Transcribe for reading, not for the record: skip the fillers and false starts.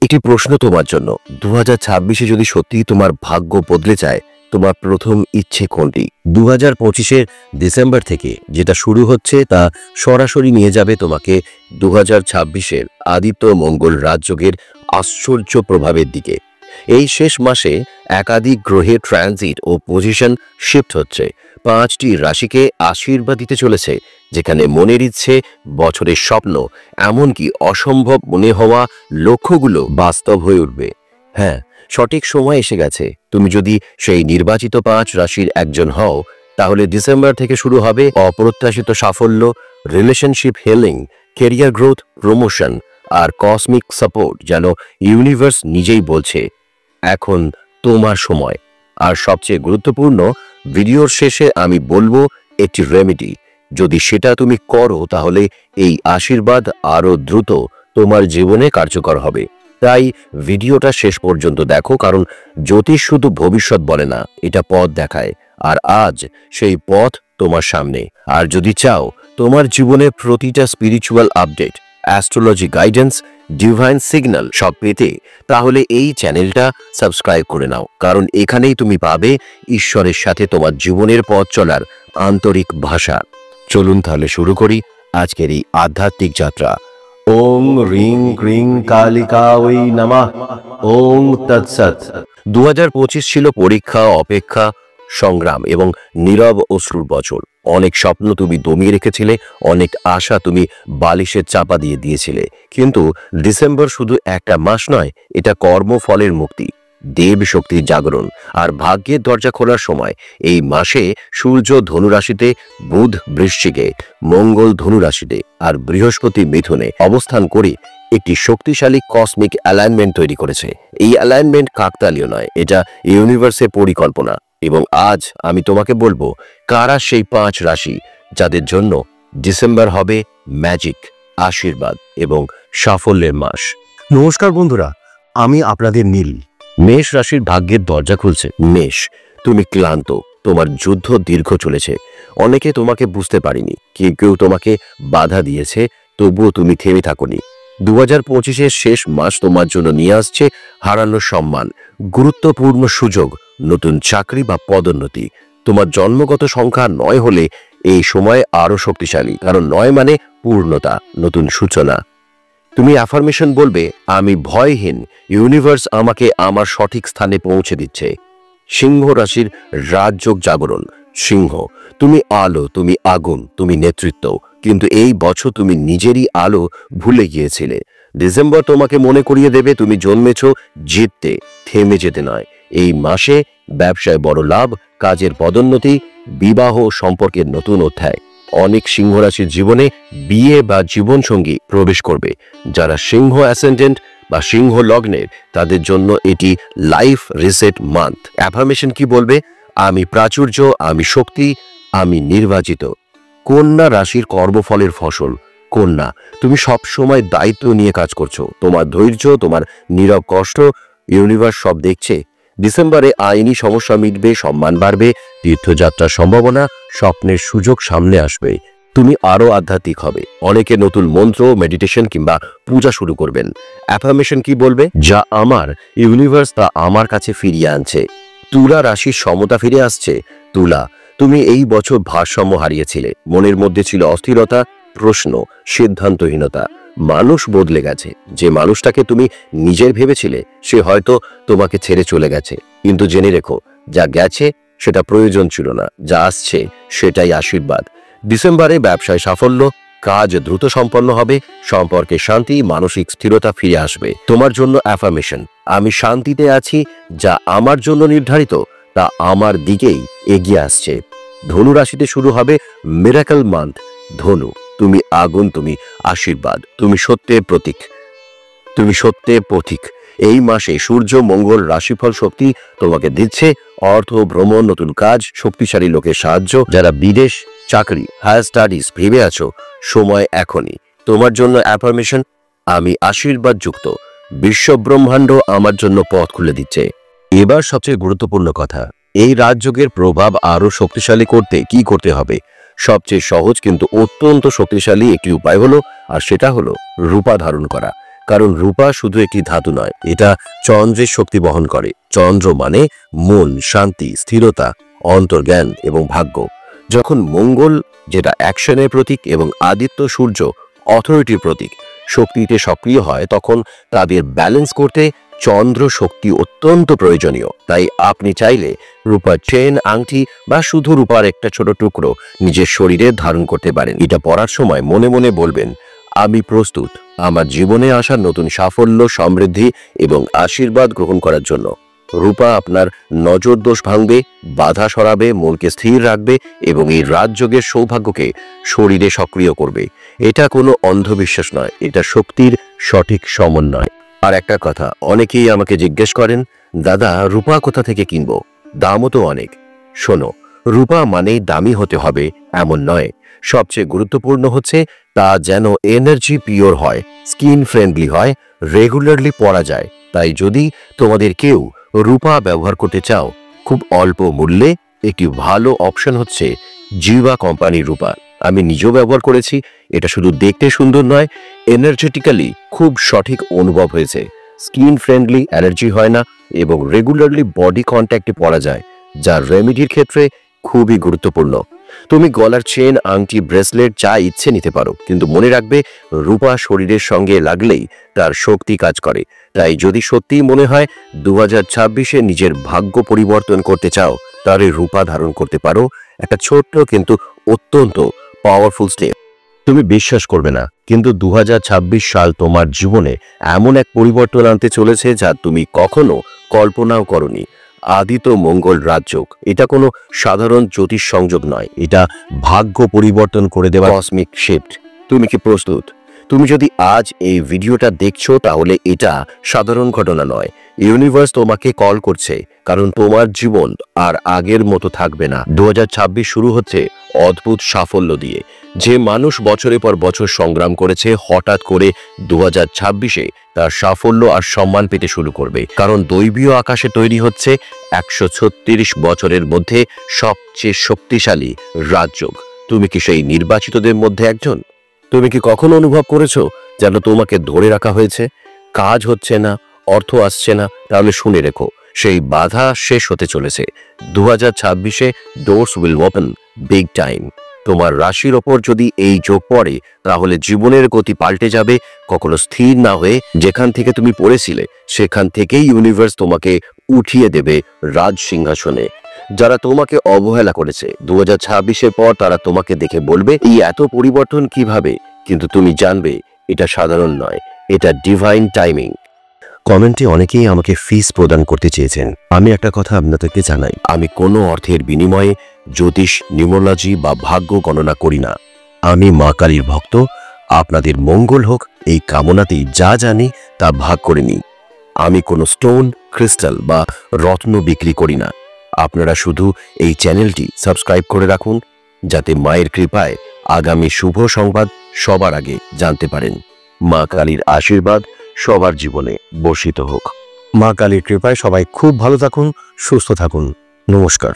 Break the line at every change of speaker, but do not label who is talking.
একটি প্রশ্ন তোমার জন্য, 2026-এ যদি সত্যি তোমার ভাগ্য বদলে যায়, তোমার প্রথম ইচ্ছে কোনটি? 2025-এর ডিসেম্বর থেকে যেটা শুরু হচ্ছে তা সরাসরি নিয়ে যাবে তোমাকে 2026-এর আদিত্য মঙ্গল রাজযোগের আশ্চর্য প্রভাবের দিকে। এই শেষ মাসে একাধিক গ্রহের ট্রানজিট ও পজিশন শিফট হচ্ছে, 5টি রাশিকে আশীর্বাদ দিতে চলেছে, যেখানে মনের ইচ্ছে, বছরের স্বপ্ন, এমনকি অসম্ভব মনে হওয়া লক্ষ্যগুলো বাস্তব হয়ে উঠবে। হ্যাঁ, সঠিক সময় এসে গেছে। তুমি যদি সেই নির্বাচিত 5 রাশির একজন হও, তাহলে ডিসেম্বর থেকে শুরু হবে অপ্রত্যাশিত সাফল্য, relationship healing, career growth, promotion আর কসমিক সাপোর্ট। যেন ইউনিভার্স নিজেই বলছে, এখন তোমার সময়। আর সবচেয়ে গুরুত্বপূর্ণ, ভিডিওর শেষে আমি বলবো একটি রেমেডি। যদি সেটা তুমি করো, তাহলে এই আশীর্বাদ আরো দ্রুত তোমার জীবনে কার্যকর হবে। তাই ভিডিওটা শেষ পর্যন্ত দেখো, কারণ জ্যোতিষ শুধু ভবিষ্যৎ বলে না, এটা পথ দেখায়। আর আজ সেই পথ তোমার সামনে। আর যদি চাও তোমার জীবনে প্রতিটা spiritual update, astrology guidance, divine signal সব পেতে, তাহলে এই চ্যানেলটা সাবস্ক্রাইব করে নাও, কারণ এখানেই তুমি পাবে ঈশ্বরের সাথে তোমার জীবনের পথ চলার আন্তরিক ভাষা। চলুন তাহলে শুরু করি আজকের এই আধ্যাত্মিক যাত্রা। ওং রিং ক্রিং কালিকাওই নমঃ। ওং তৎসৎ। 2025 ছিল পরীক্ষা, অপেক্ষা, সংগ্রাম এবং নীরব অশ্রুর বছর। অনেক স্বপ্ন তুমি দমিয়ে রেখেছিলে, অনেক আশা তুমি বালিশের চাপা দিয়ে দিয়েছিলে। কিন্তু ডিসেম্বর শুধু একটা মাস নয়, এটা কর্মফলের মুক্তি, দেব শক্তির জাগরণ আর ভাগ্যের দরজা খোলার সময়। এই মাসে সূর্য ধনুরাশিতে, বুধ বৃশ্চিকে, মঙ্গল ধনুরাশিতে আর বৃহস্পতি মিথুনে অবস্থান করে একটি শক্তিশালী কসমিক অ্যালাইনমেন্ট তৈরি করেছে। এই অ্যালাইনমেন্ট কাকতালীয় নয়, এটা ইউনিভার্সের পরিকল্পনা। এবং আজ আমি তোমাকে বলবো কারা সেই 5 রাশি যাদের জন্য ডিসেম্বর হবে ম্যাজিক, আশীর্বাদ এবং সাফল্যের মাস।
নমস্কার বন্ধুরা, আমি আপনাদের নীল।
মেষ রাশির ভাগ্যের দরজা খুলছে। মেষ, তুমি ক্লান্ত, তোমার যুদ্ধ দীর্ঘ চলেছে। অনেকে তোমাকে বুঝতে পারেনি, কেউ তোমাকে বাধা দিয়েছে, তবুও তুমি থেমে থাকোনি। 2025-এর শেষ মাস তোমার জন্য নিয়ে আসছে হারানো সম্মান, গুরুত্বপূর্ণ সুযোগ, নতুন চাকরি বা পদোন্নতি। তোমার জন্মগত সংখ্যা 9 হলে এই সময় আরো শক্তিশালী, কারণ 9 মানে পূর্ণতা, নতুন সূচনা। তুমি অ্যাফার্মেশন বলবে, আমি ভয়হীন, ইউনিভার্স আমাকে আমার সঠিক স্থানে পৌঁছে দিচ্ছে। সিংহ রাশির রাজযোগ জাগরণ। সিংহ, তুমি আলো, তুমি আগুন, তুমি নেতৃত্ব। কিন্তু এই বছর তুমি নিজেরই আলো ভুলে গিয়েছিলে। ডিসেম্বর তোমাকে মনে করিয়ে দেবে তুমি জন্মেছ জিততে, থেমে যেতে নয়। এই মাসে ব্যবসায় বড় লাভ, কাজের পদোন্নতি, বিবাহ সম্পর্কের নতুন অধ্যায়। অনেক সিংহ রাশির জীবনে বিয়ে বা জীবনসঙ্গী প্রবেশ করবে। যারা সিংহ অ্যাসেন্ডেন্ট বা সিংহ লগ্নের, তাদের জন্য এটি লাইফ রিসেট মান্থ। অ্যাফার্মেশন কি বলবে? আমি প্রাচুর্য, আমি শক্তি, আমি নির্বাচিত। কন্যা রাশির কর্মফলের ফসল। কন্যা, তুমি সব সময় দায়িত্ব নিয়ে কাজ করছো। তোমার ধৈর্য, তোমার নীরব কষ্ট, ইউনিভার্স সব দেখছে। ডিসেম্বরে আইনি সমস্যা মিটবে, সম্মান বাড়বে, তীর্থযাত্রার সম্ভাবনা, স্বপ্নের সুযোগ সামনে আসবে। তুমি আরো আধ্যাত্মিক হবে। অনেকে নতুন মন্ত্র, মেডিটেশন কিংবা পূজা শুরু করবেন। অ্যাফার্মেশন কি বলবে? যা আমার, ইউনিভার্স তা আমার কাছে ফিরিয়ে আনছে। তুলা রাশির সমতা ফিরে আসছে। তুলা, তুমি এই বছর ভারসাম্য হারিয়েছিলে। মনের মধ্যে ছিল অস্থিরতা, প্রশ্ন, সিদ্ধান্তহীনতা। মানুষ বদলে গেছে। যে মানুষটাকে তুমি নিজের ভেবেছিলে, সে হয়তো তোমাকে ছেড়ে চলে গেছে। কিন্তু জেনে রেখো, যা গেছে সেটা প্রয়োজন ছিল না, যা আসছে সেটাই আশীর্বাদ। ডিসেম্বরে ব্যবসায় সাফল্য, কাজ দ্রুত সম্পন্ন হবে, সম্পর্কে শান্তি, মানসিক স্থিরতা ফিরে আসবে। তোমার জন্য অ্যাফার্মেশন, আমি শান্তিতে আছি, যা আমার জন্য নির্ধারিত তা আমার দিকেই এগিয়ে আসছে। ধনু রাশিতে শুরু হবে মিরাকল মান্থ। ধনু, তুমি আগুন, তুমি আশীর্বাদ, তুমি সত্যের প্রতীক, তুমি সত্যের পথিক। এই মাসে সূর্য মঙ্গল রাশিফল শক্তি তোমাকে দিচ্ছে। অর্থ, ভ্রমণ, নতুন কাজ, শক্তিশালী লোকের সাহায্য। যারা বিদেশ, চাকরি, হায়ার স্টাডিজ ভেবে আছো, সময় এখনই। তোমার জন্য অ্যাফার্মেশন, আমি আশীর্বাদ যুক্ত, বিশ্ব ব্রহ্মাণ্ড আমার জন্য পথ খুলে দিচ্ছে। এবার সবচেয়ে গুরুত্বপূর্ণ কথা, এই রাজযোগের প্রভাব আরো শক্তিশালী করতে কি করতে হবে? সবচেয়ে সহজ কিন্তু অত্যন্ত শক্তিশালী একটি উপায় হলো, আর সেটা হলো রূপা ধারণ করা। কারণ রূপা শুধু একটি ধাতু নয়, এটা চন্দ্রের শক্তি বহন করে। চন্দ্র মানে মন, শান্তি, স্থিরতা, অন্তর্জ্ঞান এবং ভাগ্য। যখন মঙ্গল, যেটা অ্যাকশনের প্রতীক, এবং আদিত্য সূর্য, অথরিটির প্রতীক, শক্তিতে সক্রিয় হয়, তখন তাদের ব্যালেন্স করতে চন্দ্র শক্তি অত্যন্ত প্রয়োজনীয়। তাই আপনি চাইলে রূপার চেন, আংটি বা শুধু রূপার একটা ছোট টুকরো নিজের শরীরে ধারণ করতে পারেন। এটা পরার সময় মনে মনে বলবেন, আমি প্রস্তুত আমার জীবনে আসা নতুন সাফল্য, সমৃদ্ধি এবং আশীর্বাদ গ্রহণ করার জন্য। রূপা আপনার নজর দোষ ভাঙবে, বাধা সরাবে, মনকে স্থির রাখবে এবং এই রাজযোগের সৌভাগ্যকে শরীরে সক্রিয় করবে। এটা কোনো অন্ধবিশ্বাস নয়, এটা শক্তির সঠিক সমন্বয়। আর একটা কথা, অনেকেই আমাকে জিজ্ঞেস করেন, দাদা রূপা কোথা থেকে কিনবো? দামও তো অনেক। শোনো, রূপা মানেই দামি হতে হবে এমন নয়। সবচেয়ে গুরুত্বপূর্ণ হচ্ছে তা যেন এনার্জি পিওর হয়, স্কিন ফ্রেন্ডলি হয়, রেগুলারলি পরা যায়। তাই যদি তোমাদের কেউ রূপা ব্যবহার করতে চাও, খুব অল্প মূল্যে একটি ভালো অপশন হচ্ছে জিভা কোম্পানির রূপা। আমি নিজেও ব্যবহার করেছি। এটা শুধু দেখতে সুন্দর নয়, এনার্জেটিক্যালি খুব সঠিক অনুভব হয়েছে। স্কিন ফ্রেন্ডলি, অ্যালার্জি হয় না এবং রেগুলারলি বডি কন্ট্যাক্টে পরা যায়, যা রেমেডির ক্ষেত্রে খুবই গুরুত্বপূর্ণ। তুমি গলার চেন, আংটি, ব্রেসলেট যা ইচ্ছে নিতে পারো, কিন্তু মনে রাখবে রূপা শরীরের সঙ্গে লাগলেই তার শক্তি কাজ করে। তাই যদি সত্যিই মনে হয় 2026-এ নিজের ভাগ্য পরিবর্তন করতে চাও, তাহলে রূপা ধারণ করতে পারো। একটা ছোট্ট কিন্তু অত্যন্ত পাওয়ারফুল স্টেপ। তুমি বিশ্বাস করবে না, কিন্তু 2026 সাল তোমার জীবনে এমন এক পরিবর্তন আনতে চলেছে যা তুমি কখনো কল্পনাও করনি। আদিত্য মঙ্গল রাজযোগ, এটা কোনো সাধারণ জ্যোতিষ সংযোগ নয়, এটা ভাগ্য পরিবর্তন করে দেওয়া কসমিক শিফট। তুমি কি প্রস্তুত? তুমি যদি আজ এই ভিডিওটা দেখছো, তাহলে এটা সাধারণ ঘটনা নয়। ইউনিভার্স তোমাকে কল করছে, কারণ তোমার জীবন আর আগের মতো থাকবে না। 2026 শুরু হচ্ছে অদ্ভুত সাফল্য দিয়ে। যে মানুষ বছরের পর বছর সংগ্রাম করেছে, হঠাৎ করে 2026-এ তার সাফল্য আর সম্মান পেতে শুরু করবে। কারণ দৈবীয় আকাশে তৈরি হচ্ছে 136 বছরের মধ্যে সবচেয়ে শক্তিশালী রাজযোগ। তুমি কি সেই নির্বাচিতদের মধ্যে একজন? তুমি কি কখনো অনুভব করেছো যেন তোমাকে ধরে রাখা হয়েছে? কাজ হচ্ছে না, অর্থ আসছে না? তাহলে শুনে রেখো, সেই বাধা শেষ হতে চলেছে। 2026-এ doors will open big time. তোমার রাশির ওপর যদি এই যোগ পড়ে, তাহলে জীবনের গতি পাল্টে যাবে। কখনো স্থির না হয়ে যেখান থেকে তুমি পড়েছিলে, সেখান থেকেই ইউনিভার্স তোমাকে উঠিয়ে দেবে রাজ সিংহাসনে। যারা তোমাকে অবহেলা করেছে 2026-এর পর, তারা তোমাকে দেখে বলবে, এই এত পরিবর্তন কিভাবে? কিন্তু তুমি জানবে, এটা সাধারণ নয়, এটা ডিভাইন টাইমিং। কমেন্টে অনেকেই আমাকে ফিস প্রদান করতে চেয়েছেন। আমি একটা কথা আপনাদেরকে জানাই, আমি কোনো অর্থের বিনিময়ে জ্যোতিষ, নিউমোলজি বা ভাগ্য গণনা করি না। আমি মা কালীর ভক্ত। আপনাদের মঙ্গল হোক এই কামনাতেই যা জানি তা ভাগ করে নিই। আমি কোনো স্টোন, ক্রিস্টাল বা রত্ন বিক্রি করি না। আপনারা শুধু এই চ্যানেলটি সাবস্ক্রাইব করে রাখুন, যাতে মায়ের কৃপায় আগামী শুভ সংবাদ সবার আগে জানতে পারেন। মা কালীর আশীর্বাদ সবার জীবনে বর্ষিত হোক।
মা কালীর কৃপায় সবাই খুব ভালো থাকুন, সুস্থ থাকুন। নমস্কার।